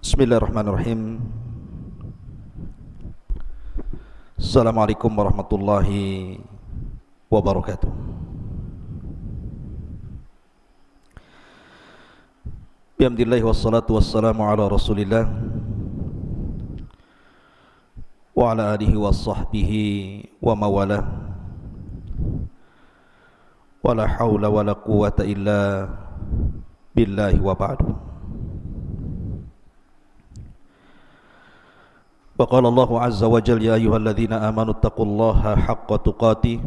Bismillahirrahmanirrahim. Assalamualaikum warahmatullahi wabarakatuh. Bihamdillahi wassalatu wassalamu ala rasulillah wa ala alihi wa sahbihi wa mawalah. Wa la hawla wa la quwwata illa billahi wa ba'du. Wa qala Allahu azza wa jalla, ya ayyuhalladzina amanu taqullaha haqqa tuqatih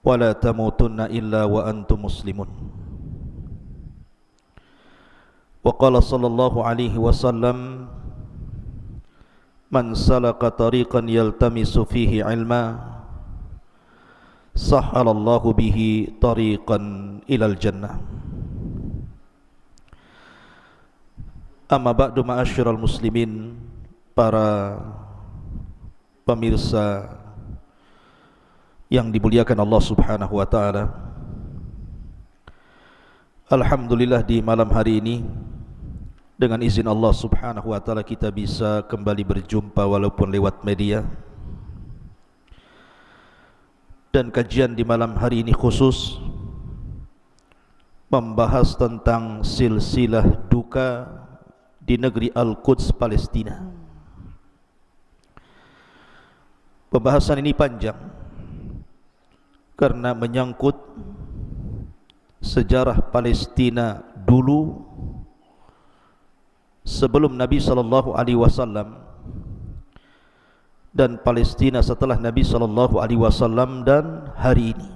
wa la tamutunna illa wa antum muslimun. Wa qala sallallahu alaihi wasallam, man salaka tariqan yaltamisu fihi ilma sahhalallahu bihi tariqan ilal jannah. Amma ba'du, ma'asyiral muslimin, para pemirsa yang dimuliakan Allah Subhanahu wa taala. Alhamdulillah, di malam hari ini dengan izin Allah Subhanahu wa taala kita bisa kembali berjumpa walaupun lewat media. Dan kajian di malam hari ini khusus membahas tentang silsilah duka di negeri Al-Quds, Palestina. Pembahasan ini panjang karena menyangkut sejarah Palestina dulu sebelum Nabi SAW dan Palestina setelah Nabi SAW dan hari ini.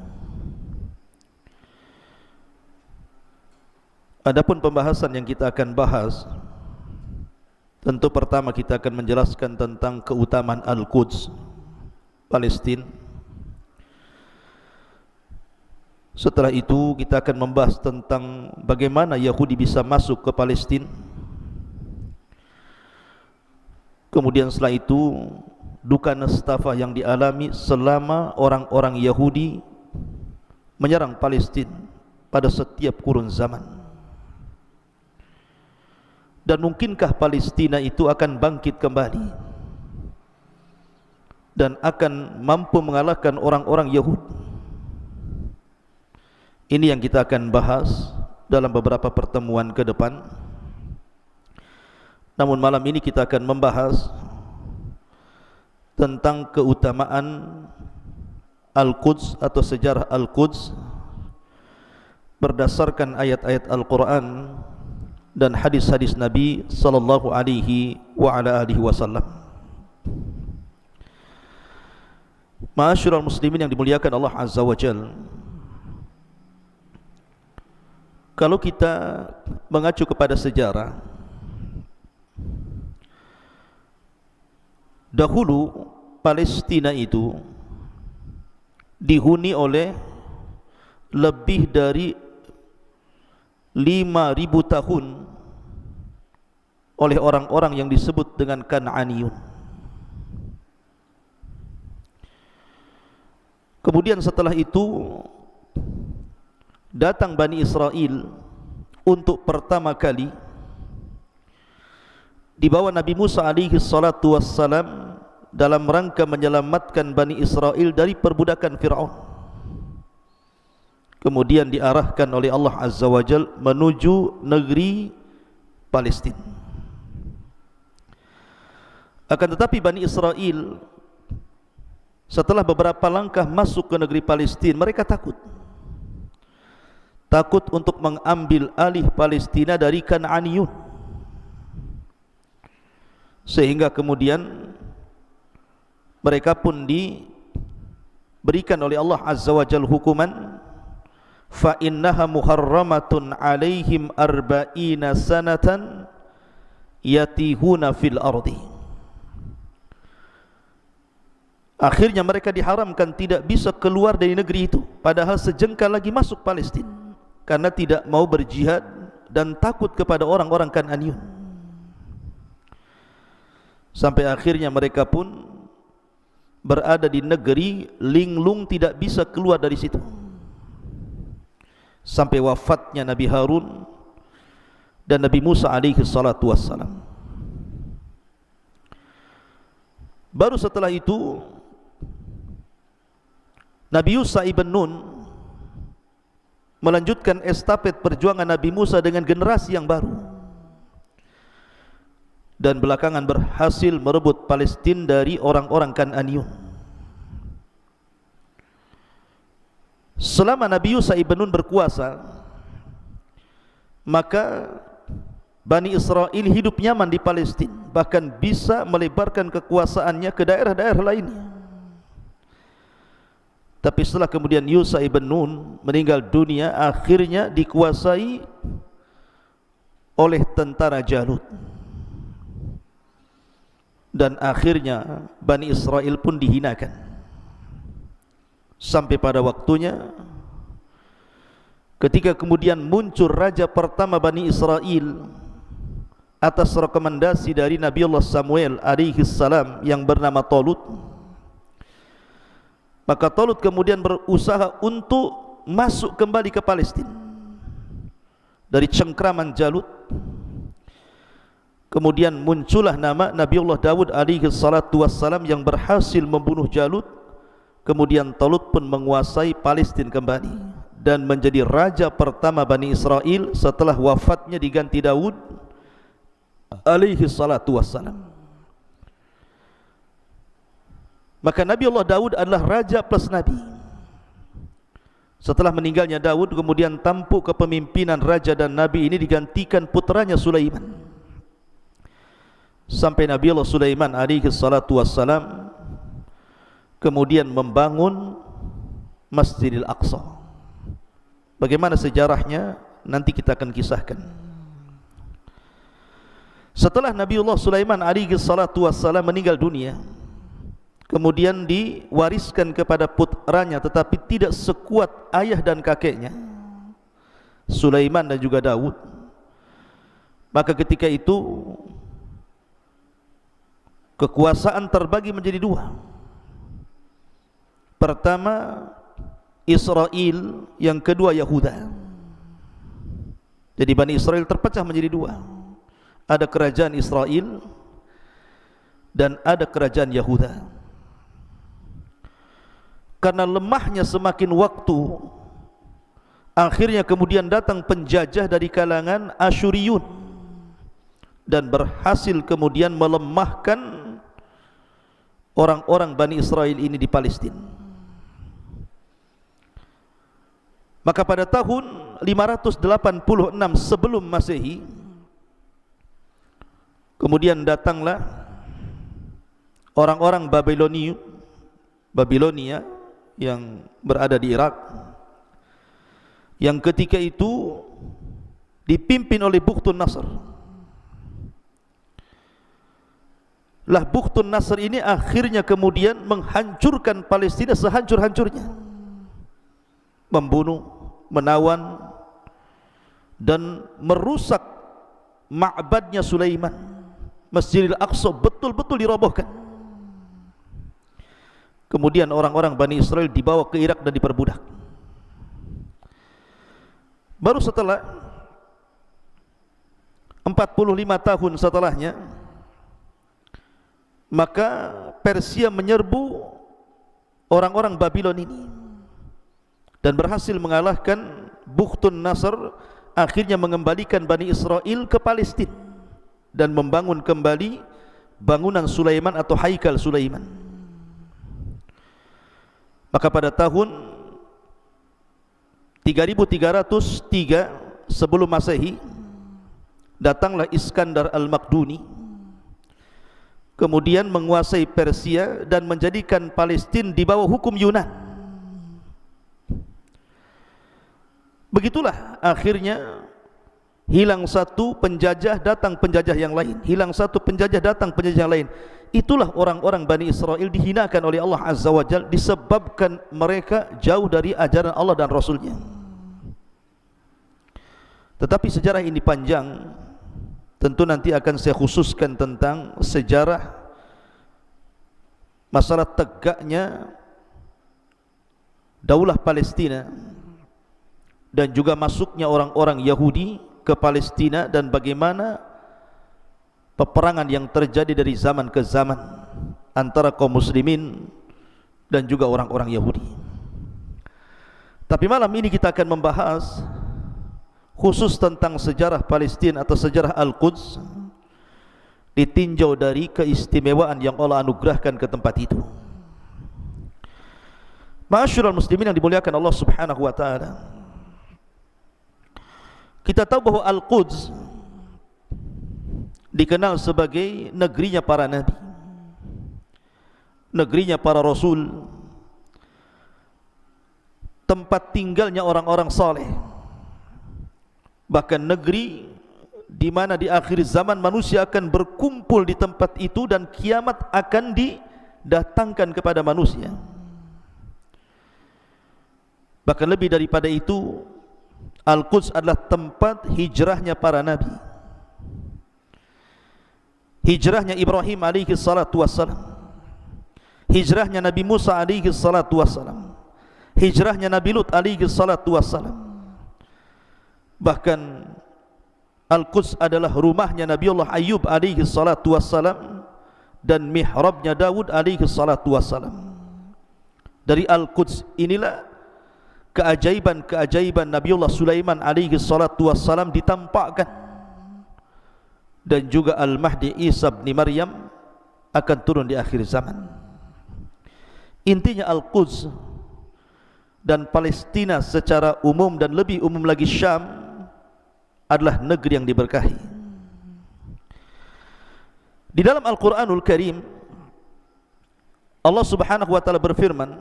Adapun pembahasan yang kita akan bahas, tentu pertama kita akan menjelaskan tentang keutamaan Al-Quds, Palestina. Setelah itu kita akan membahas tentang bagaimana Yahudi bisa masuk ke Palestina. Kemudian setelah itu duka nestafah yang dialami selama orang-orang Yahudi menyerang Palestina pada setiap kurun zaman. Dan mungkinkah Palestina itu akan bangkit kembali dan akan mampu mengalahkan orang-orang Yahudi? Ini yang kita akan bahas dalam beberapa pertemuan ke depan. Namun malam ini kita akan membahas tentang keutamaan Al-Quds atau sejarah Al-Quds berdasarkan ayat-ayat Al-Quran dan hadis-hadis Nabi sallallahu alaihi wa ala alihi wasallam. Ma'asyiral muslimin yang dimuliakan Allah Azza wa Jalla, kalau kita mengacu kepada sejarah, dahulu Palestina itu dihuni oleh lebih dari 5.000 tahun oleh orang-orang yang disebut dengan Kan'aniyun. Kemudian setelah itu datang Bani Israel untuk pertama kali di bawah Nabi Musa alaihi salatu wassalam dalam rangka menyelamatkan Bani Israel dari perbudakan Fir'aun. Kemudian diarahkan oleh Allah Azza wa Jal menuju negeri Palestina. Akan tetapi Bani Israel setelah beberapa langkah masuk ke negeri Palestina, mereka takut untuk mengambil alih Palestina dari Kan'aniyun. Sehingga kemudian mereka pun diberikan oleh Allah Azza wa Jal hukuman, fa innaha muharramatun alaihim arba'ina sanatan yatihuna fil ardi. Akhirnya mereka diharamkan tidak bisa keluar dari negeri itu, padahal sejengkal lagi masuk Palestina, karena tidak mau berjihad dan takut kepada orang-orang Kan'aniyun. Sampai akhirnya mereka pun berada di negeri linglung, tidak bisa keluar dari situ. Sampai wafatnya Nabi Harun dan Nabi Musa alaihi salatu wassalam. Baru setelah itu Nabi Yusha ibn Nun melanjutkan estafet perjuangan Nabi Musa dengan generasi yang baru, dan belakangan berhasil merebut Palestina dari orang-orang Kan'aniyun. Selama Nabi Yusha ibn Nun berkuasa, maka Bani Israel hidup nyaman di Palestina, bahkan bisa melebarkan kekuasaannya ke daerah-daerah lainnya. Tapi setelah kemudian Yusha ibn Nun meninggal dunia, akhirnya dikuasai oleh tentara Jalut, dan akhirnya Bani Israel pun dihinakan. Sampai pada waktunya ketika kemudian muncul raja pertama Bani Israel atas rekomendasi dari Nabi Allah Samuel alaihi salam yang bernama Talut, maka Talut kemudian berusaha untuk masuk kembali ke Palestina dari cengkraman Jalut. Kemudian muncullah nama Nabi Allah Daud alaihi salatu wassalam yang berhasil membunuh Jalut. Kemudian Talut pun menguasai Palestina kembali dan menjadi raja pertama Bani Israel setelah wafatnya diganti Daud alaihi salatu wassalam. Maka Nabi Allah Daud adalah raja plus nabi. Setelah meninggalnya Daud, kemudian tampuk kepemimpinan raja dan nabi ini digantikan putranya Sulaiman, sampai Nabi Allah Sulaiman alaihi salatu wassalam kemudian membangun Masjidil Aqsa. Bagaimana sejarahnya nanti kita akan kisahkan. Setelah Nabiullah Sulaiman alaihi salatu wassalam meninggal dunia, kemudian diwariskan kepada putranya, tetapi tidak sekuat ayah dan kakeknya, Sulaiman dan juga Daud. Maka ketika itu kekuasaan terbagi menjadi dua. Pertama Israel, yang kedua Yahuda. Jadi Bani Israel terpecah menjadi dua. Ada kerajaan Israel dan ada kerajaan Yahuda. Karena lemahnya semakin waktu, akhirnya kemudian datang penjajah dari kalangan Asyuriyun dan berhasil kemudian melemahkan orang-orang Bani Israel ini di Palestina. Maka pada tahun 586 sebelum Masehi, kemudian datanglah orang-orang Babilonia yang berada di Irak, yang ketika itu dipimpin oleh Bukhtun Nasr. Lah Bukhtun Nasr ini akhirnya kemudian menghancurkan Palestina sehancur-hancurnya, membunuh, menawan, dan merusak ma'badnya Sulaiman. Masjidil Aqsa betul-betul dirobohkan. Kemudian orang-orang Bani Israel dibawa ke Irak dan diperbudak. Baru setelah 45 tahun setelahnya, maka Persia menyerbu orang-orang Babylon ini dan berhasil mengalahkan Bukhtun Nasr, akhirnya mengembalikan Bani Israel ke Palestina dan membangun kembali bangunan Sulaiman atau Haikal Sulaiman. Maka pada tahun 3303 sebelum Masehi datanglah Iskandar Al-Makduni, kemudian menguasai Persia dan menjadikan Palestina di bawah hukum Yunan. Begitulah akhirnya hilang satu penjajah, datang penjajah yang lain, hilang satu penjajah, datang penjajah yang lain. Itulah orang-orang Bani Israel dihinakan oleh Allah Azza wa Jalla disebabkan mereka jauh dari ajaran Allah dan Rasulnya. Tetapi sejarah ini panjang, tentu nanti akan saya khususkan tentang sejarah masalah tegaknya Daulah Palestina dan juga masuknya orang-orang Yahudi ke Palestina dan bagaimana peperangan yang terjadi dari zaman ke zaman antara kaum muslimin dan juga orang-orang Yahudi. Tapi malam ini kita akan membahas khusus tentang sejarah Palestina atau sejarah Al-Quds, ditinjau dari keistimewaan yang Allah anugerahkan ke tempat itu. Ma'asyiral muslimin yang dimuliakan Allah Subhanahu wa taala, kita tahu bahwa Al-Quds dikenal sebagai negerinya para nabi, negerinya para rasul, tempat tinggalnya orang-orang saleh, bahkan negeri di mana di akhir zaman manusia akan berkumpul di tempat itu dan kiamat akan didatangkan kepada manusia. Bahkan lebih daripada itu, Al-Quds adalah tempat hijrahnya para nabi. Hijrahnya Ibrahim alaihi salatu wassalam, hijrahnya Nabi Musa alaihi salatu wassalam, hijrahnya Nabi Lut alaihi salatu wassalam. Bahkan Al-Quds adalah rumahnya Nabi Allah Ayyub alaihi salatu wassalam dan mihrabnya Dawud alaihi salatu wassalam. Dari Al-Quds inilah keajaiban-keajaiban Nabiullah Sulaiman alaihi salatu wassalam ditampakkan, dan juga Al-Mahdi Isa bin Maryam akan turun di akhir zaman. Intinya Al-Quds dan Palestina secara umum dan lebih umum lagi Syam adalah negeri yang diberkahi. Di dalam Al-Quranul Karim Allah Subhanahu wa taala berfirman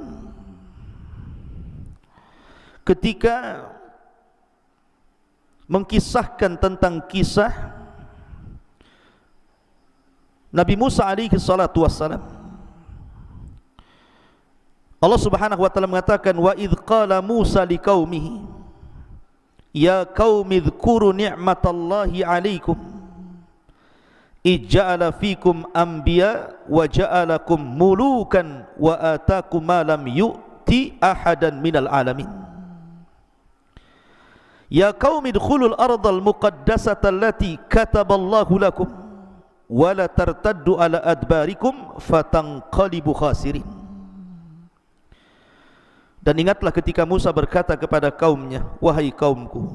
ketika mengkisahkan tentang kisah Nabi Musa alaihi salatu wassalam. Allah Subhanahu wa taala mengatakan, wa idz qala Musa liqaumihi ya qaumi dzkuru ni'matallahi 'alaikum ij'ala fikum anbiya wa ja'alakum mulukan wa ataakum ma lam yu'ti ahadan minal alamin. Ya qaumi dkhulul ardal muqaddasata allati kataballahu lakum wa la tartaddu ala adbarikum fatanqalibu khasirin. Dan ingatlah ketika Musa berkata kepada kaumnya, wahai kaumku,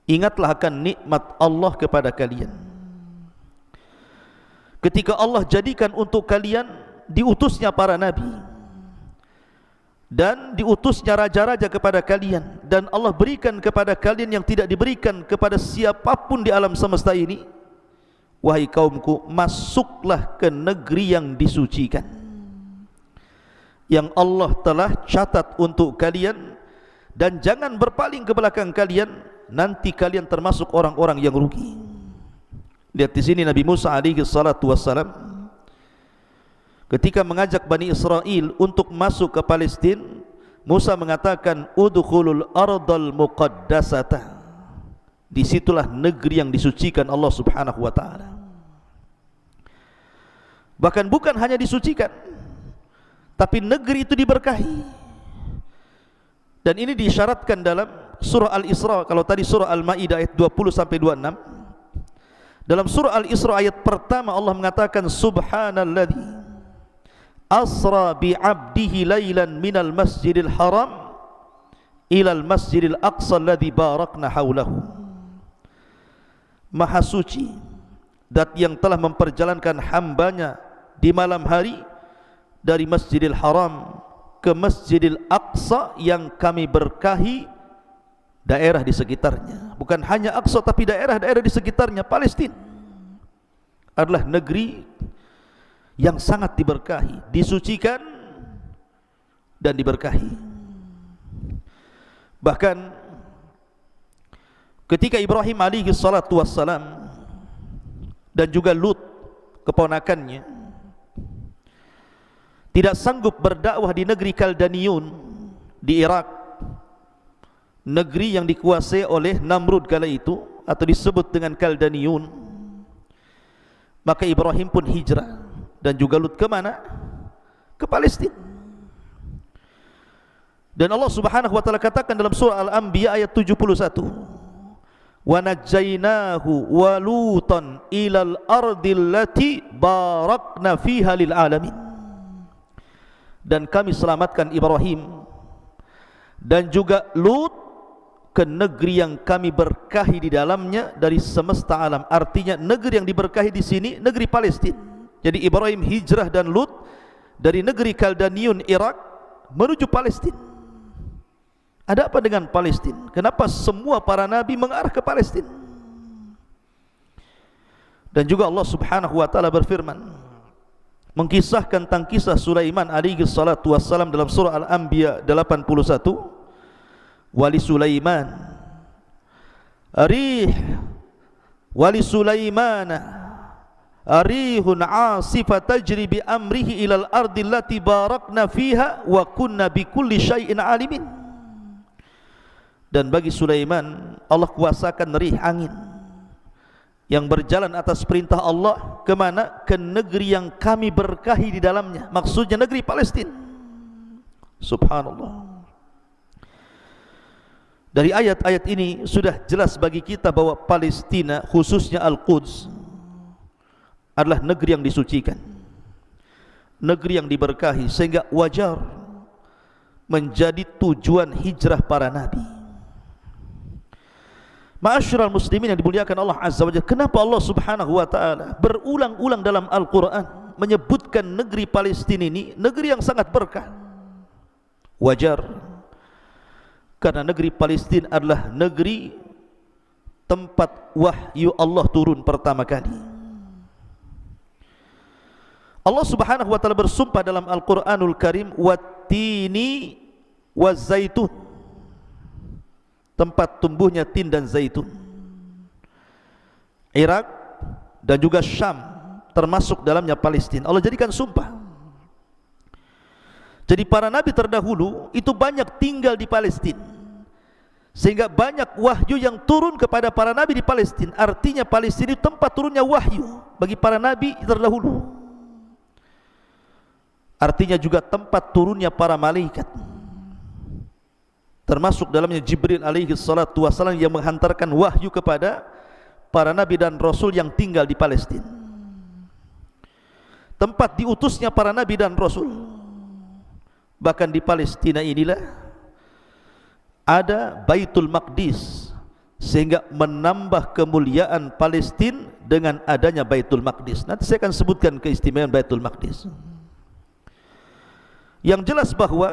ingatlah akan nikmat Allah kepada kalian ketika Allah jadikan untuk kalian diutusnya para nabi dan diutusnya raja-raja kepada kalian, dan Allah berikan kepada kalian yang tidak diberikan kepada siapapun di alam semesta ini. Wahai kaumku, masuklah ke negeri yang disucikan, yang Allah telah catat untuk kalian, dan jangan berpaling ke belakang kalian, nanti kalian termasuk orang-orang yang rugi. Lihat di sini Nabi Musa alaihi salatu wassalam ketika mengajak Bani Israel untuk masuk ke Palestina, Musa mengatakan udkhulul ardal muqaddasata, disitulah negeri yang disucikan Allah Subhanahu wa taala. Bahkan bukan hanya disucikan, tapi negeri itu diberkahi. Dan ini disyaratkan dalam surah Al-Isra. Kalau tadi surah Al-Maidah ayat 20 sampai 26, dalam surah Al-Isra ayat pertama Allah mengatakan subhanalladzi asra bi'abdihi lailan minal masjidil haram ilal masjidil aqsa alladzi barakna haulahu. Maha suci dat yang telah memperjalankan hambanya di malam hari dari Masjidil Haram ke Masjidil Aqsa yang kami berkahi daerah di sekitarnya. Bukan hanya Aqsa, tapi daerah-daerah di sekitarnya. Palestina adalah negeri yang sangat diberkahi, disucikan dan diberkahi. Bahkan ketika Ibrahim alaihi salatu wassalam dan juga Lut keponakannya tidak sanggup berdakwah di negeri Kaldaniun di Irak, negeri yang dikuasai oleh Namrud kala itu atau disebut dengan Kaldaniun, maka Ibrahim pun hijrah, dan juga Lut ke mana? Ke Palestina. Dan Allah Subhanahu wa taala katakan dalam surah Al-Anbiya ayat 71, wa najjaynahu wa lutan ilal ardil lati barakna fiha lil alamin. Dan kami selamatkan Ibrahim dan juga Lut ke negeri yang kami berkahi di dalamnya dari semesta alam. Artinya negeri yang diberkahi di sini negeri Palestina. Jadi Ibrahim hijrah dan Lut dari negeri Kaldaniun Irak menuju Palestina. Ada apa dengan Palestina? Kenapa semua para nabi mengarah ke Palestina? Dan juga Allah Subhanahu wa taala berfirman mengkisahkan tentang kisah Sulaiman alaihi salatu wassalam dalam surah Al-Anbiya 81. Wali Sulaiman arihun asifa tajri bi amrihi ilal ardi allati barakna fiha wa kunna bi kulli syai'in alimin. Dan bagi Sulaiman Allah kuasakan rih angin yang berjalan atas perintah Allah ke mana? Ke negeri yang kami berkahi di dalamnya. Maksudnya negeri Palestina. Subhanallah. Dari ayat-ayat ini sudah jelas bagi kita bahwa Palestina, khususnya Al-Quds, adalah negeri yang disucikan, negeri yang diberkahi, sehingga wajar menjadi tujuan hijrah para nabi. Ma'asyiral muslimin yang dimuliakan Allah Azza wa Jalla, kenapa Allah Subhanahu wa taala berulang-ulang dalam Al-Qur'an menyebutkan negeri Palestina ini negeri yang sangat berkah? Wajar, karena negeri Palestina adalah negeri tempat wahyu Allah turun pertama kali. Allah Subhanahu wa taala bersumpah dalam Al-Qur'anul Karim, wattini wazaitun, tempat tumbuhnya tin dan zaitun. Irak dan juga Syam termasuk dalamnya Palestina. Allah jadikan sumpah. Jadi para nabi terdahulu itu banyak tinggal di Palestina, sehingga banyak wahyu yang turun kepada para nabi di Palestina. Artinya Palestina itu tempat turunnya wahyu bagi para nabi terdahulu. Artinya juga tempat turunnya para malaikat, termasuk dalamnya Jibril alaihi salatu wassalam yang menghantarkan wahyu kepada para nabi dan rasul yang tinggal di Palestina. Tempat diutusnya para nabi dan rasul. Bahkan di Palestina inilah ada Baitul Maqdis, sehingga menambah kemuliaan Palestina dengan adanya Baitul Maqdis. Nanti saya akan sebutkan keistimewaan Baitul Maqdis. Yang jelas bahwa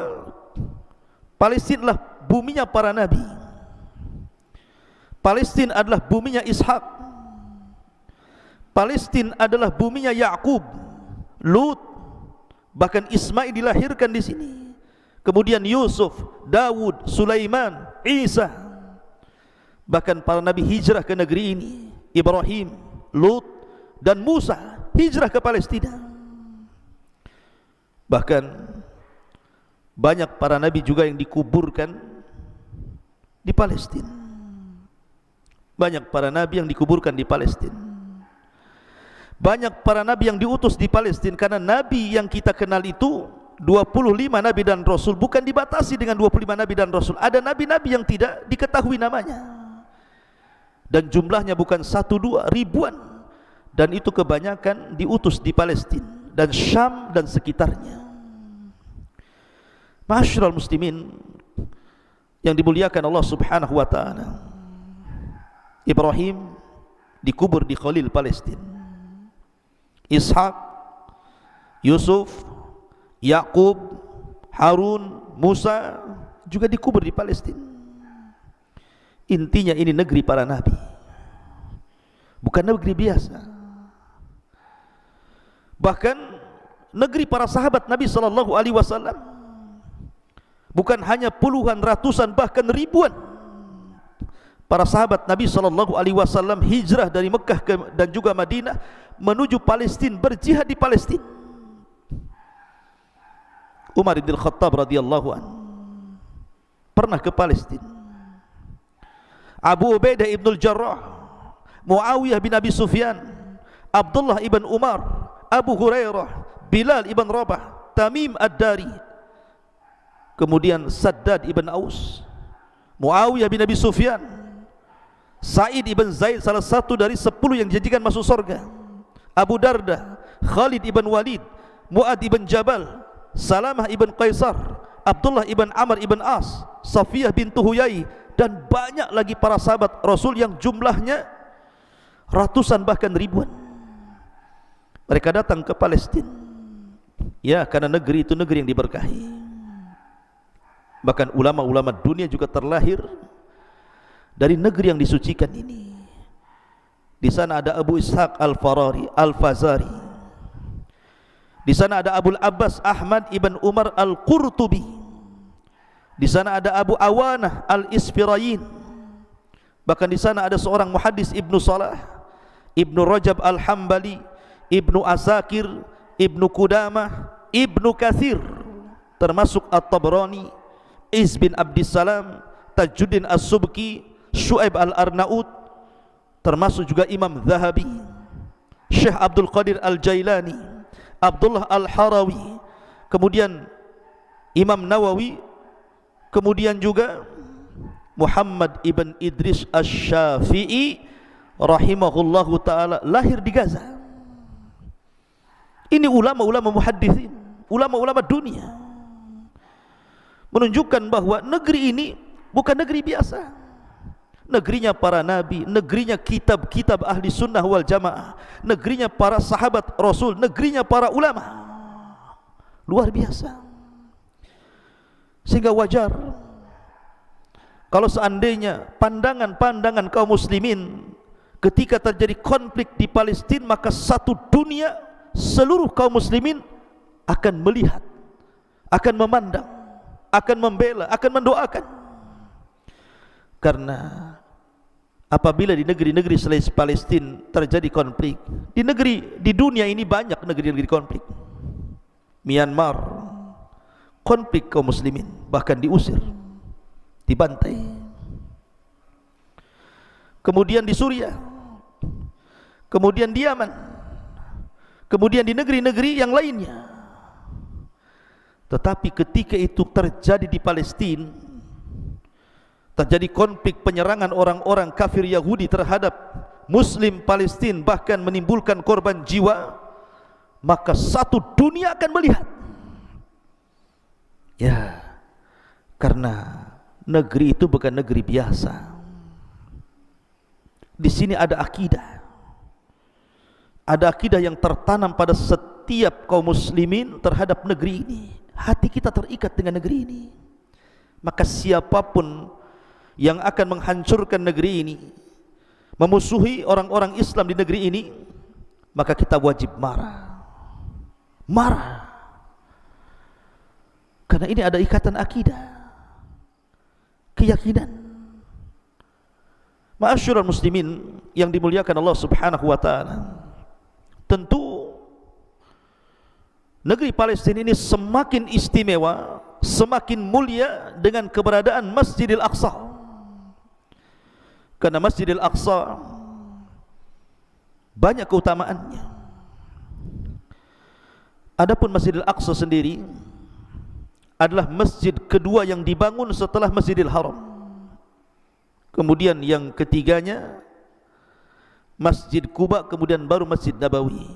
Palestina adalah buminya para nabi. Palestina adalah buminya Ishak. Palestina adalah buminya Yakub, Lut, bahkan Ismail dilahirkan di sini. Kemudian Yusuf, Dawud, Sulaiman, Isa. Bahkan para nabi hijrah ke negeri ini. Ibrahim, Lut dan Musa hijrah ke Palestina. Bahkan banyak para nabi juga yang dikuburkan di Palestina. Banyak para nabi yang dikuburkan di Palestina. Banyak para nabi yang diutus di Palestina, karena nabi yang kita kenal itu 25 nabi dan rasul, bukan dibatasi dengan 25 nabi dan rasul. Ada nabi-nabi yang tidak diketahui namanya, dan jumlahnya bukan 1-2, ribuan. Dan itu kebanyakan diutus di Palestina dan Syam dan sekitarnya. Ma'asyiral muslimin yang dimuliakan Allah Subhanahu wa taala, Ibrahim dikubur di Khalil Palestina. Ishak, Yusuf, Yakub, Harun, Musa juga dikubur di Palestina. Intinya ini negeri para nabi, bukan negeri biasa. Bahkan negeri para sahabat Nabi sallallahu alaihi wasallam, bukan hanya puluhan, ratusan, bahkan ribuan para sahabat Nabi sallallahu alaihi wasallam hijrah dari Mekah dan juga Madinah menuju Palestina, berjihad di Palestina. Umar bin Khattab radhiyallahu anhu pernah ke Palestina. Abu Ubaidah ibn al-Jarrah, Muawiyah bin Abi Sufyan, Abdullah ibn Umar, Abu Hurairah, Bilal ibn Rabah, Tamim ad-Dari, kemudian Saddad ibn Aus, Muawiyah bin Abi Sufyan, Sa'id ibn Zaid salah satu dari 10 yang dijanjikan masuk surga. Abu Darda, Khalid ibn Walid, Mu'ad ibn Jabal, Salamah ibn Qaisar, Abdullah ibn Amr ibn As, Safiyah bintu Huyai, dan banyak lagi para sahabat Rasul yang jumlahnya ratusan bahkan ribuan. Mereka datang ke Palestina, ya, karena negeri itu negeri yang diberkahi. Bahkan ulama-ulama dunia juga terlahir dari negeri yang disucikan ini. Di sana ada Abu Ishaq Al-Farari, Al-Fazari. Di sana ada Abul Abbas Ahmad ibn Umar Al-Qurtubi. Di sana ada Abu Awanah Al-Isfirayin. Bahkan di sana ada seorang muhaddis Ibnu Salah, Ibnu Rajab Al-Hambali, Ibnu Asakir, Ibnu Qudamah, Ibnu Katsir, termasuk At-Tabrani, Iz bin Abdissalam, Tajuddin As-Subki, Syu'aib Al-Arnaud, termasuk juga Imam Zahabi, Syekh Abdul Qadir Al-Jailani, Abdullah Al-Harawi, kemudian Imam Nawawi, kemudian juga Muhammad ibn Idris Asy-Syafi'i rahimahullahu ta'ala, lahir di Gaza. Ini ulama-ulama muhaddithin, ulama-ulama dunia, menunjukkan bahwa negeri ini bukan negeri biasa. Negerinya para nabi, negerinya kitab-kitab ahli sunnah wal jamaah, negerinya para sahabat Rasul, negerinya para ulama. Luar biasa. Sehingga wajar kalau seandainya pandangan-pandangan kaum muslimin ketika terjadi konflik di Palestina, maka satu dunia, seluruh kaum muslimin akan melihat, akan memandang, akan membela, akan mendoakan. Karena apabila di negeri-negeri selain Palestina terjadi konflik, di dunia ini banyak negeri-negeri konflik. Myanmar, konflik kaum muslimin, bahkan diusir, dibantai. Kemudian di Suriah, kemudian di Yaman, kemudian di negeri-negeri yang lainnya. Tetapi ketika itu terjadi di Palestina, terjadi konflik penyerangan orang-orang kafir Yahudi terhadap Muslim Palestina, bahkan menimbulkan korban jiwa, maka satu dunia akan melihat. Ya, karena negeri itu bukan negeri biasa. Di sini ada akidah. Ada akidah yang tertanam pada setiap kaum muslimin terhadap negeri ini. Hati kita terikat dengan negeri ini. Maka siapapun yang akan menghancurkan negeri ini, memusuhi orang-orang Islam di negeri ini, maka kita wajib marah. Marah. Karena ini ada ikatan akidah, keyakinan. Ma'asyiral muslimin yang dimuliakan Allah Subhanahu wa taala, tentu negeri Palestina ini semakin istimewa, semakin mulia dengan keberadaan Masjidil Aqsa. Karena Masjidil Aqsa banyak keutamaannya. Adapun Masjidil Aqsa sendiri adalah masjid kedua yang dibangun setelah Masjidil Haram. Kemudian yang ketiganya Masjid Quba, kemudian baru Masjid Nabawi.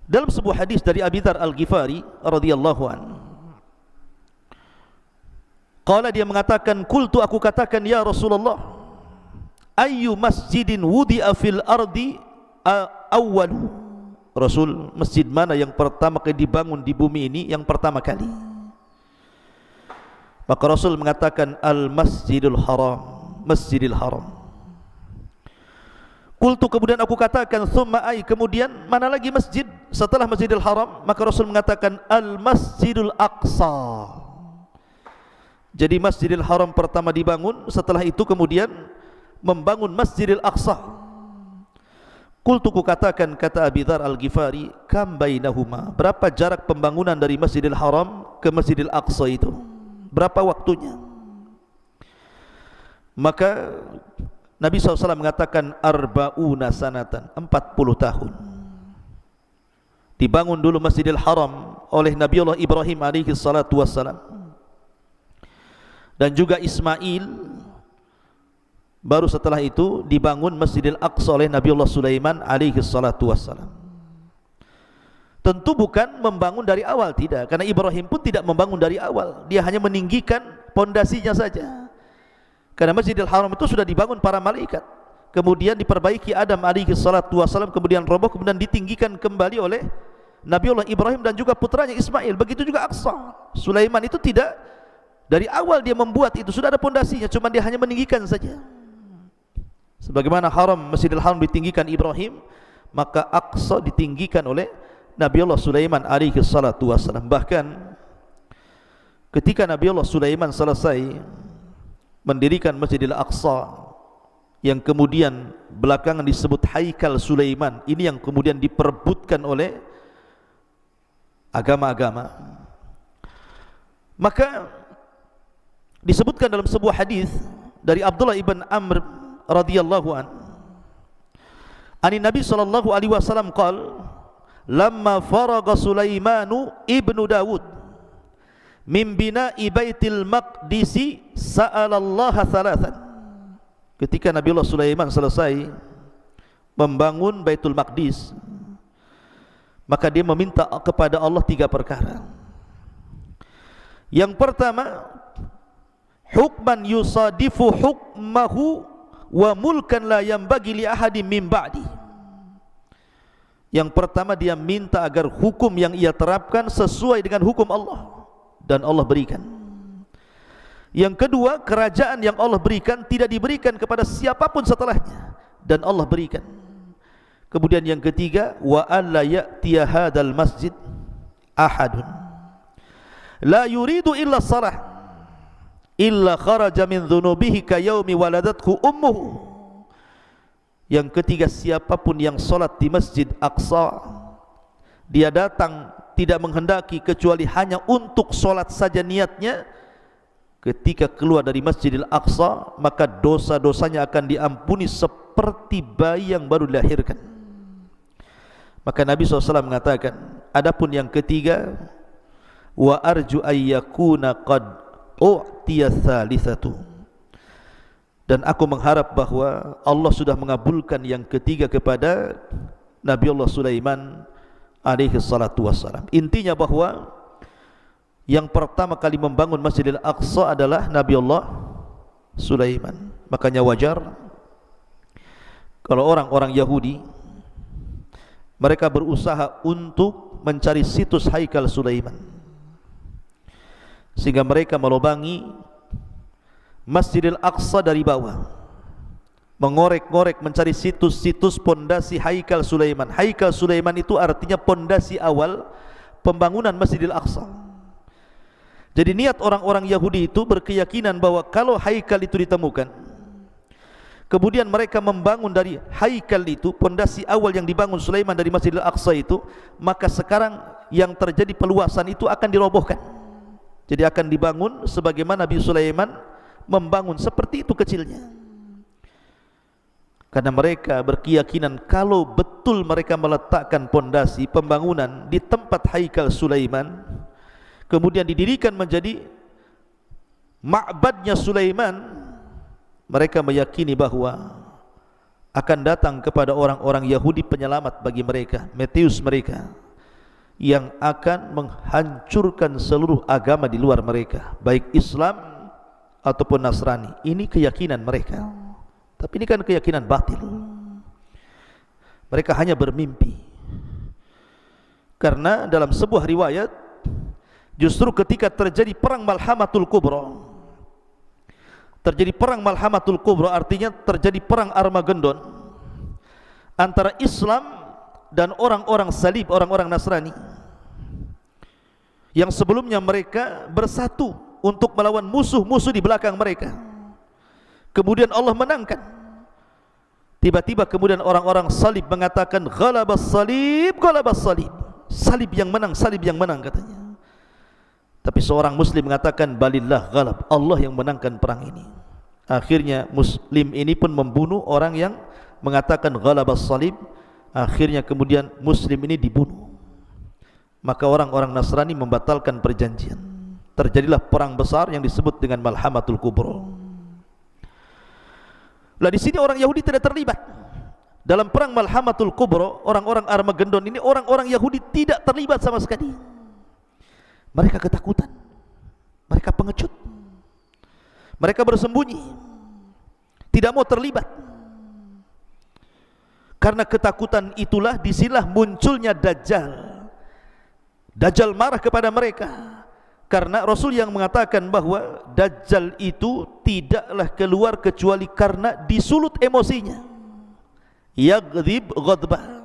Dalam sebuah hadis dari Abi Dzar Al-Ghifari radhiyallahu anhu, qala, dia mengatakan, qultu, aku katakan, ya Rasulullah, ayyu masjidin wudi'a fil ardi awwalu. Rasul, masjid mana yang pertama kali dibangun di bumi ini, yang pertama kali? Maka Rasul mengatakan, Al-Masjidul Haram, Masjidil Haram. Qultu, kemudian aku katakan, thumma ay, kemudian mana lagi masjid setelah Masjidil Haram? Maka Rasul mengatakan, Al-Masjidul Aqsa. Jadi Masjidil Haram pertama dibangun, setelah itu kemudian membangun Masjidil Aqsa. Qultu, ku katakan, kata Abi Dzar Al-Ghifari, kam bainahuma, berapa jarak pembangunan dari Masjidil Haram ke Masjidil Aqsa itu? Berapa waktunya? Maka Nabi SAW mengatakan, arba'una sanatan, 40 tahun. Dibangun dulu Masjidil Haram oleh Nabiullah Ibrahim alaihi salatu wassalam. dan juga Ismail. Baru setelah itu dibangun Masjidil Aqsa oleh Nabiullah Sulaiman alaihi salatu wassalam. Tentu bukan membangun dari awal, tidak, karena Ibrahim pun tidak membangun dari awal, dia hanya meninggikan pondasinya saja. Karena Masjidil Haram itu sudah dibangun para malaikat, kemudian diperbaiki Adam alaihi salatu wassalam, kemudian roboh, kemudian ditinggikan kembali oleh Nabiullah Ibrahim dan juga putranya Ismail. Begitu juga Aqsa. Sulaiman itu tidak dari awal dia membuat itu, sudah ada pondasinya, cuma dia hanya meninggikan saja. Sebagaimana Masjidil Haram ditinggikan Ibrahim, maka Aqsa ditinggikan oleh Nabiullah Sulaiman alaihi salatu wassalam. Bahkan ketika Nabiullah Sulaiman selesai mendirikan Masjidil Aqsa, yang kemudian belakangan disebut Haikal Sulaiman, ini yang kemudian diperebutkan oleh agama-agama, maka disebutkan dalam sebuah hadis dari Abdullah ibn Amr radhiyallahu an, ani Nabi sallallahu alaihi wasallam qala, lamma faraga Sulaimanu ibnu Dawud min bina'i Baitil Maqdisi sa'ala Allah thalathan. Ketika Nabiullah Sulaiman selesai membangun Baitul Maqdis, maka dia meminta kepada Allah 3 perkara. Yang pertama, hukman yusadifu hukmahu wa mulkan la yanbaghi li ahadin min ba'di. Yang pertama, dia minta agar hukum yang ia terapkan sesuai dengan hukum Allah, dan Allah berikan. Yang kedua, kerajaan yang Allah berikan tidak diberikan kepada siapapun setelahnya, dan Allah berikan. Kemudian yang ketiga, wa alla ya'tiya hadzal masjid ahadun la yuridu illa salah illa kharaja min dhunubihi ka yaumi waladathu ummuhu. Yang ketiga, siapapun yang salat di Masjid Aqsa, dia datang tidak menghendaki kecuali hanya untuk salat saja niatnya, ketika keluar dari Masjidil Aqsa maka dosa-dosanya akan diampuni seperti bayi yang baru dilahirkan. Maka Nabi SAW mengatakan, adapun yang ketiga, wa arju ayyakuna qad u'tiya thalithatu, dan aku mengharap bahwa Allah sudah mengabulkan yang ketiga kepada Nabiullah Sulaiman alaihi salatu wassalam. Intinya bahwa yang pertama kali membangun Masjidil Aqsa adalah Nabiullah Sulaiman. Makanya wajar kalau orang-orang Yahudi mereka berusaha untuk mencari situs Haikal Sulaiman, sehingga mereka melobangi Masjidil Aqsa dari bawah, mengorek-ngorek mencari situs-situs pondasi Haikal Sulaiman. Haikal Sulaiman itu artinya pondasi awal pembangunan Masjidil Aqsa. Jadi niat orang-orang Yahudi itu berkeyakinan bahwa kalau Haikal itu ditemukan, kemudian mereka membangun dari Haikal itu, pondasi awal yang dibangun Sulaiman dari Masjidil Aqsa itu, maka sekarang yang terjadi peluasan itu akan dirobohkan. Jadi akan dibangun sebagaimana Nabi Sulaiman membangun, seperti itu kecilnya. Karena mereka berkeyakinan kalau betul mereka meletakkan pondasi pembangunan di tempat Haikal Sulaiman, kemudian didirikan menjadi ma'badnya Sulaiman, mereka meyakini bahwa akan datang kepada orang-orang Yahudi penyelamat bagi mereka, Mesias mereka, yang akan menghancurkan seluruh agama di luar mereka, baik Islam ataupun Nasrani. Ini keyakinan mereka, tapi ini kan keyakinan batil. Mereka hanya bermimpi. Karena dalam sebuah riwayat, justru ketika terjadi perang Malhamatul Kubra, terjadi perang Malhamatul Kubra artinya terjadi perang Armageddon antara Islam dan orang-orang salib, orang-orang Nasrani, yang sebelumnya mereka bersatu untuk melawan musuh-musuh di belakang mereka. Kemudian Allah menangkan. Tiba-tiba kemudian orang-orang salib mengatakan, ghalabas salib, ghalabas salib. Salib yang menang, salib yang menang, katanya. Tapi seorang muslim mengatakan, balillah ghalab, Allah yang menangkan perang ini. Akhirnya muslim ini pun membunuh orang yang mengatakan ghalabas salib. Akhirnya kemudian muslim ini dibunuh. Maka orang-orang Nasrani membatalkan perjanjian. terjadilah perang besar yang disebut dengan Malhamatul Kubra. Lah di sini orang Yahudi tidak terlibat dalam perang Malhamatul Kubra. Orang-orang Armageddon ini orang-orang Yahudi tidak terlibat sama sekali. Mereka ketakutan, mereka pengecut, mereka bersembunyi, tidak mau terlibat. Karena ketakutan itulah disinilah munculnya Dajjal. Dajjal marah kepada mereka karena Rasul yang mengatakan bahwa Dajjal itu tidaklah keluar kecuali karena disulut emosinya. Yaghdib ghadbah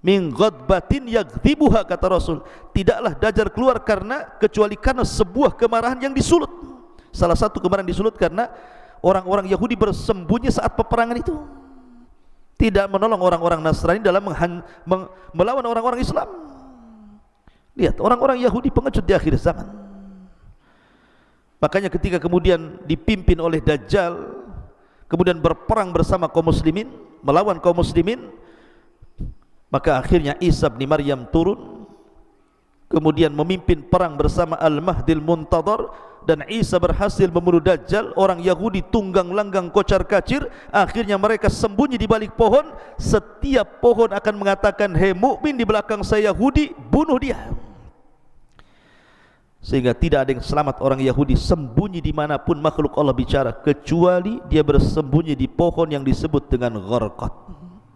min ghadbatin yaghdhibuha, kata Rasul. Tidaklah Dajjal keluar kecuali karena sebuah kemarahan yang disulut. Salah satu kemarahan disulut karena orang-orang Yahudi bersembunyi saat peperangan itu, tidak menolong orang-orang Nasrani dalam melawan orang-orang Islam. Lihat, orang-orang Yahudi pengecut di akhir zaman. Makanya ketika kemudian dipimpin oleh Dajjal, kemudian berperang bersama kaum muslimin, melawan kaum muslimin, maka akhirnya Isa bin Maryam turun, kemudian memimpin perang bersama Al-Mahdil Muntadhar, dan Isa berhasil membunuh Dajjal. Orang Yahudi tunggang langgang kocar kacir, akhirnya mereka sembunyi di balik pohon. Setiap pohon akan mengatakan, "Hei mukmin, di belakang saya Yahudi, bunuh dia." Sehingga tidak ada yang selamat orang Yahudi sembunyi dimanapun makhluk Allah bicara, kecuali dia bersembunyi di pohon yang disebut dengan Gharqad.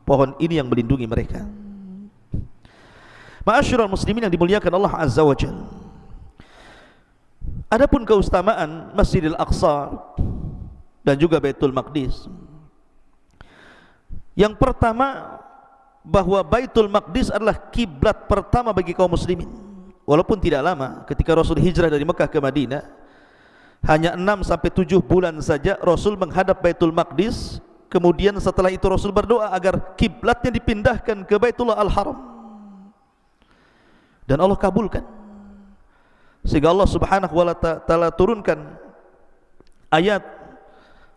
Pohon ini yang melindungi mereka. Ma'asyiral muslimin yang dimuliakan Allah Azza wa Jalla, adapun keutamaan Masjidil Aqsa dan juga Baitul Maqdis, yang pertama bahwa Baitul Maqdis adalah kiblat pertama bagi kaum muslimin. Walaupun tidak lama, ketika Rasul hijrah dari Mekah ke Madinah, hanya 6-7 bulan saja Rasul menghadap Baitul Maqdis. Kemudian setelah itu Rasul berdoa agar kiblatnya dipindahkan ke Baitullah Al-Haram, dan Allah kabulkan. Sehingga Allah Subhanahu wa ta'ala turunkan ayat,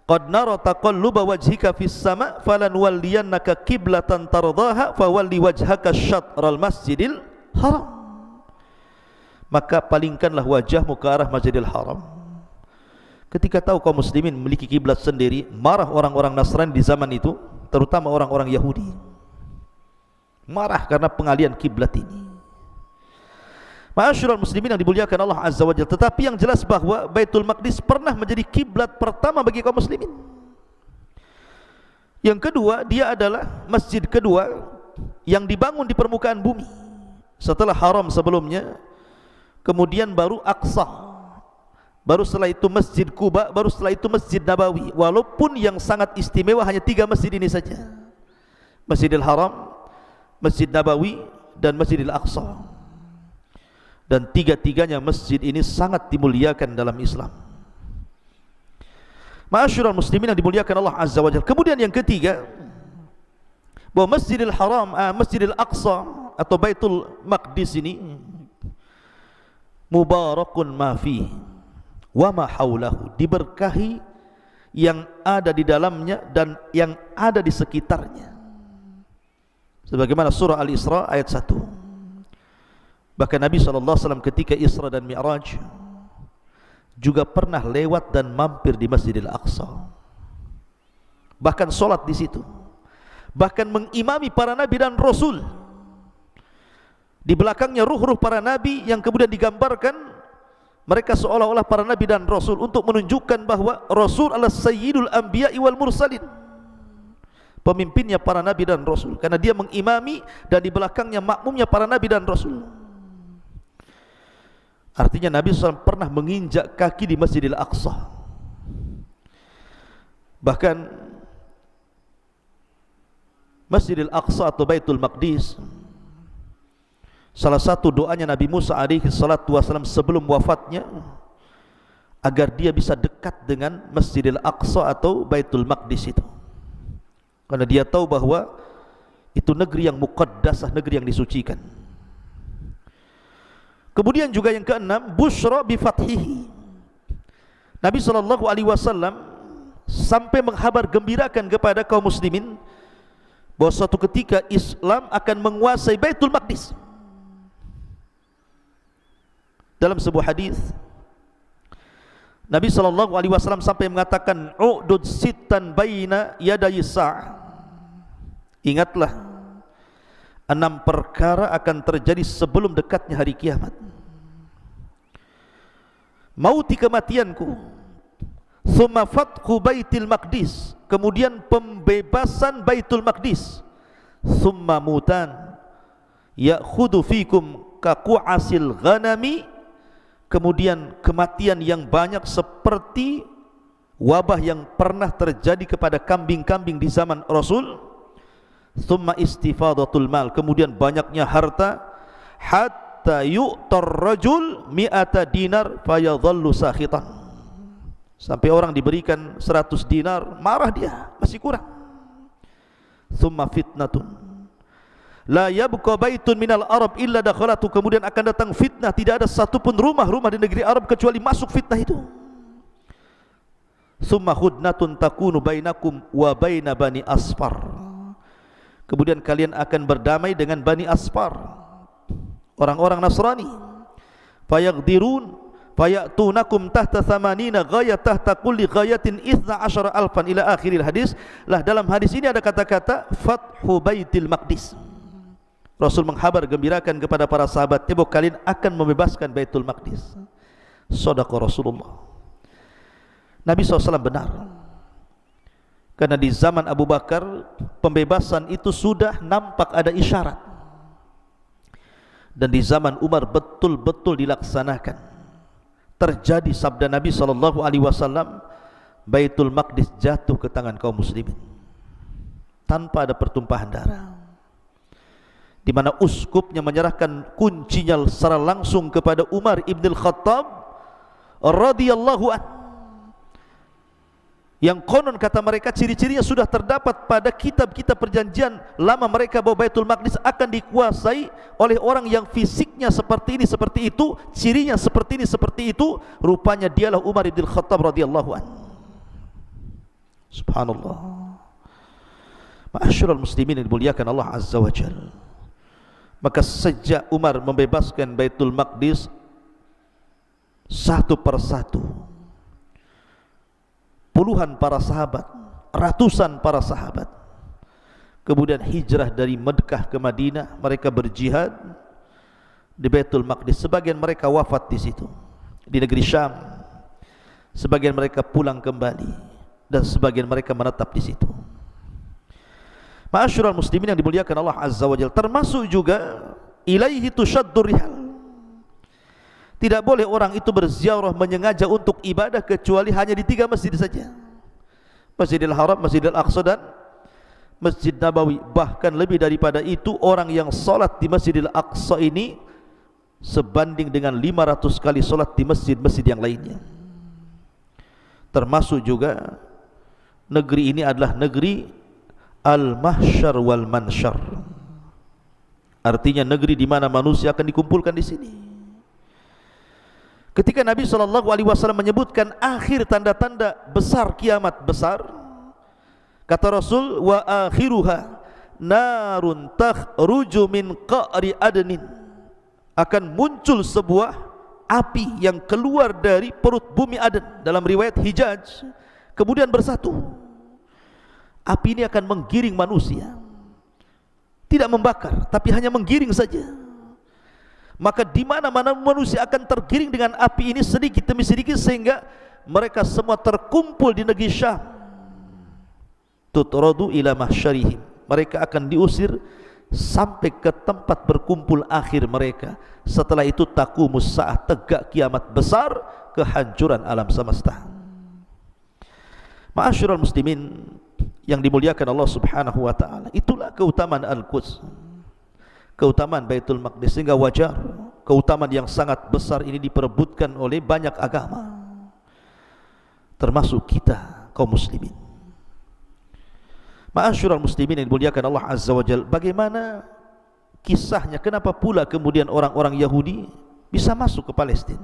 "Qad nara taqalluba wajhika fis sama' falanwalliyannaka qiblatan tardaha fawalli wajhaka syatral masjidil haram." Maka palingkanlah wajahmu ke arah Masjidil Haram. Ketika tahu kaum muslimin memiliki kiblat sendiri, marah orang-orang Nasrani di zaman itu, terutama orang-orang Yahudi. Marah karena pengalian kiblat ini. Ma'asyiral muslimin yang dimuliakan Allah Azza wa Jalla, tetapi yang jelas bahwa Baitul Maqdis pernah menjadi kiblat pertama bagi kaum muslimin. Yang kedua, dia adalah masjid kedua yang dibangun di permukaan bumi. Setelah Haram sebelumnya, kemudian baru Aqsa, baru setelah itu Masjid Quba, baru setelah itu Masjid Nabawi. Walaupun yang sangat istimewa hanya 3 masjid ini saja: Masjidil Haram, Masjid Nabawi, dan Masjidil Aqsa. Dan tiga-tiganya masjid ini sangat dimuliakan dalam Islam. Ma'asyiral muslimin yang dimuliakan Allah Azza wa Jalla. Kemudian yang ketiga, bahwa Masjidil Haram, Masjidil Aqsa atau Baitul Maqdis ini mubarakun ma fi wa ma haulahu, diberkahi yang ada di dalamnya dan yang ada di sekitarnya. Sebagaimana surah Al-Isra ayat 1. Bahkan Nabi SAW ketika Isra dan Mi'raj juga pernah lewat dan mampir di Masjidil Aqsa, bahkan solat di situ, bahkan mengimami para nabi dan rasul. Di belakangnya ruh-ruh para nabi yang kemudian digambarkan mereka seolah-olah para nabi dan rasul, untuk menunjukkan bahwa Rasul adalah sayyidul anbiya'i wal mursalin, pemimpinnya para nabi dan rasul, karena dia mengimami dan di belakangnya makmumnya para nabi dan rasul. Artinya Nabi SAW pernah menginjak kaki di Masjidil Aqsa. Bahkan Masjidil Aqsa atau Baitul Maqdis, salah satu doanya Nabi Musa alaihi salatu wasallam sebelum wafatnya, agar dia bisa dekat dengan Masjidil Aqsa atau Baitul Maqdis itu, karena dia tahu bahwa itu negeri yang muqaddasah, negeri yang disucikan. Kemudian juga yang keenam, busyra bi fathihi. Nabi SAW sampai menghabar gembirakan kepada kaum muslimin bahwa suatu ketika Islam akan menguasai Baitul Maqdis. Dalam sebuah hadis Nabi SAW sampai mengatakan, u'dud sittan baina yadayi sa'ah. Ingatlah, 6 perkara akan terjadi sebelum dekatnya hari kiamat. Mauti, kematianku, thumma fathu baitil maqdis, kemudian pembebasan Baitul Maqdis, thumma mutan ya'khudhu fikum kaqu'asil ghanami, kemudian kematian yang banyak seperti wabah yang pernah terjadi kepada kambing-kambing di zaman Rasul. Thumma istifadatul mal, kemudian banyaknya harta, hatta yu'tar rajul mi'ata dinar fayadhallu sakhitan, sampai orang diberikan 100 dinar marah dia, masih kurang. Thumma fitnatun la yabqa baitun minal Arab illa dakhalatu, kemudian akan datang fitnah, tidak ada satupun rumah di negeri Arab kecuali masuk fitnah itu. Thumma hudnatun takunu bainakum wa baina bani Asfar, kemudian kalian akan berdamai dengan Bani Asfar, orang-orang Nasrani. Fayaqdirun fayatunakum tahta thamanina ghayat tahta kulli ghayatin 12 alfan ila akhiril hadis. Lah, dalam hadis ini ada kata-kata Fathu Baitil Maqdis. Rasul menghabar gembirakan kepada para sahabatnya bahwa kalian akan membebaskan Baitul Maqdis. Shadaqa Rasulullah. Nabi SAW benar, karena di zaman Abu Bakar pembebasan itu sudah nampak ada isyarat, dan di zaman Umar betul-betul dilaksanakan. Terjadi sabda Nabi SAW, Baitul Maqdis jatuh ke tangan kaum muslimin tanpa ada pertumpahan darah, di mana uskupnya menyerahkan kuncinya secara langsung kepada Umar ibn al-Khattab radhiyallahu anhu, yang konon kata mereka ciri-cirinya sudah terdapat pada kitab-kitab perjanjian lama mereka, bahwa Baitul Maqdis akan dikuasai oleh orang yang fisiknya seperti ini, seperti itu, cirinya seperti ini, seperti itu. Rupanya dialah Umar bin Khattab radhiyallahu anhu. Subhanallah. Ma'asyiral muslimin yang dimuliakan Allah Azza wa Jalla. Maka sejak Umar membebaskan Baitul Maqdis, satu persatu puluhan para sahabat, ratusan para sahabat kemudian hijrah dari Mekkah ke Madinah. Mereka berjihad di Baitul Maqdis. Sebagian mereka wafat di situ, di negeri Syam. Sebagian mereka pulang kembali, dan sebagian mereka menetap di situ. Ma'asyiral muslimin yang dimuliakan Allah Azza wa Jalla, termasuk juga ilaihi tushaddur rihal. Tidak boleh orang itu berziarah menyengaja untuk ibadah kecuali hanya di 3 masjid saja, Masjidil Haram, Masjidil Aqsa, dan Masjid Nabawi. Bahkan lebih daripada itu, orang yang solat di Masjidil Aqsa ini sebanding dengan 500 kali solat di masjid-masjid yang lainnya. Termasuk juga negeri ini adalah negeri al-mahsyar wal mansyar, artinya negeri di mana manusia akan dikumpulkan di sini. Ketika Nabi SAW menyebutkan akhir tanda-tanda besar kiamat besar, kata Rasul, wa akhiruha narun takhruju min qa'ri adnin, akan muncul sebuah api yang keluar dari perut bumi Aden. Dalam riwayat Hijaz, kemudian bersatu. Api ini akan menggiring manusia, tidak membakar, tapi hanya menggiring saja. Maka di mana-mana manusia akan tergiring dengan api ini sedikit demi sedikit, sehingga mereka semua terkumpul di negeri Syam. Tutradu ila mahsyarihim, mereka akan diusir sampai ke tempat berkumpul akhir mereka. Setelah itu taqumus saah, tegak kiamat besar, kehancuran alam semesta. Ma'asyiral muslimin yang dimuliakan Allah Subhanahu wa taala, itulah keutamaan Al-Quds, keutamaan Baitul Maqdis. Sehingga wajar keutamaan yang sangat besar ini diperebutkan oleh banyak agama, termasuk kita kaum muslimin. Ma'asyiral muslimin yang dimuliakan Allah Azza wa Jalla, bagaimana kisahnya, kenapa pula kemudian orang-orang Yahudi bisa masuk ke Palestina,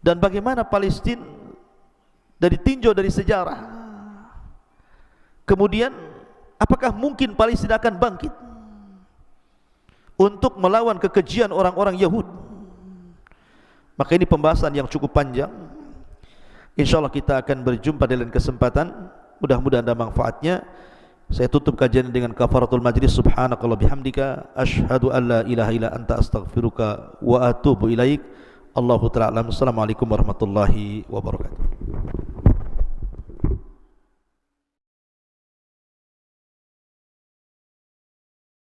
dan bagaimana Palestina dari tinjau dari sejarah, kemudian apakah mungkin Palestina akan bangkit untuk melawan kekejian orang-orang Yahudi? Maka ini pembahasan yang cukup panjang. InsyaAllah kita akan berjumpa di lain kesempatan. Mudah-mudahan ada manfaatnya. Saya tutup kajian dengan kafaratul majlis. Subhanakallah bihamdika asyhadu an la ilaha illa anta astaghfiruka wa atubu ilaik. Allahu ta'ala alam. Assalamualaikum warahmatullahi wabarakatuh.